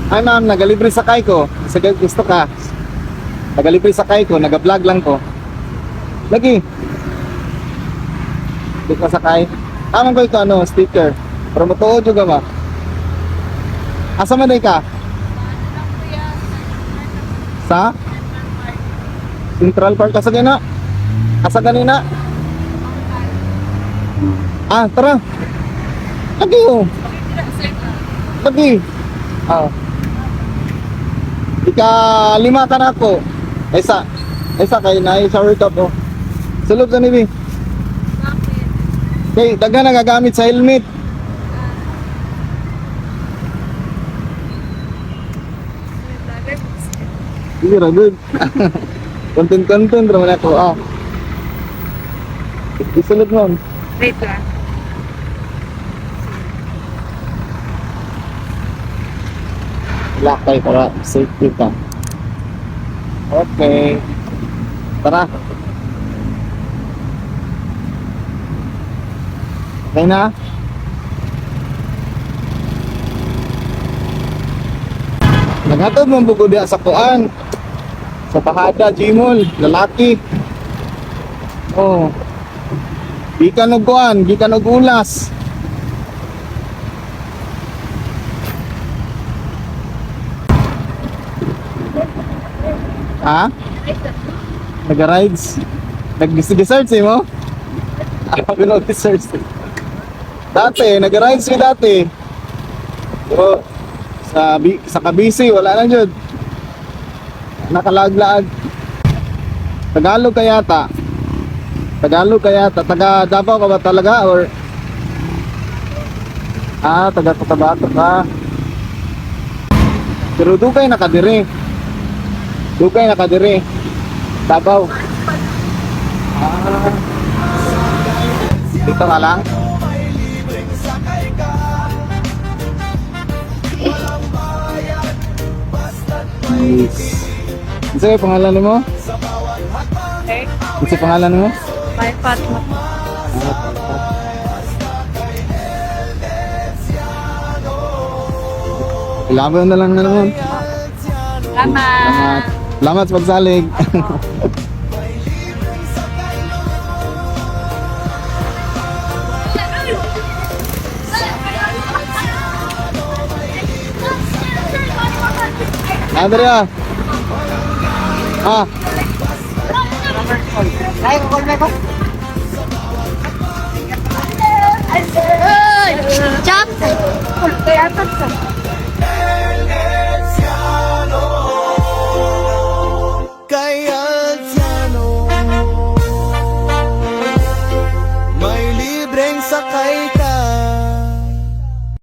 Ay ma'am, nagalibre sakay ko. Sige, gusto ka. Nagalibre sakay ko, nag-vlog lang ko. Lagi. Di ka sakay. Tamang ko ito, ano, sticker. Pero matuod juga ba? Asa man day ka? Sa? Central Park. Asa ganina? Asa ganina? Ah, tara. Lagi oh. Lagi. Ah. Ika-5 ka na ako. Isa kay na shower cup oh. Sulod sa nibi. Okay, daga nagagamit sa helmet. Hindi ra good. Content raman ako. Ah. Isulod mo. Wait lang. Lakay para safety ka. Okay. Tara. Okay na? Naghatod mong bugod diha sa kuan. Sa Pahada, Gmall, lalaki. Oh. Gikan og kuan, gikan og ulas. Ha? Nag-rides? Nag-search mo? Ako nag-search. Dati, nag-rides ko dati. Pero sa Kabisi, wala na dyan. Nakalag-lag. Tagalog ka yata. Taga Davao ka ba talaga? Or taga Cotabato ka. Pero dugay nakadiri. Davao. Dito ka lang? Nice. Ano yung pangalan mo? Okay. Ano yung pangalan mo? May Fatma. Laban na lang na naman. Salamat. Salamat sa pagsalig. Andrea. Chop! Kaya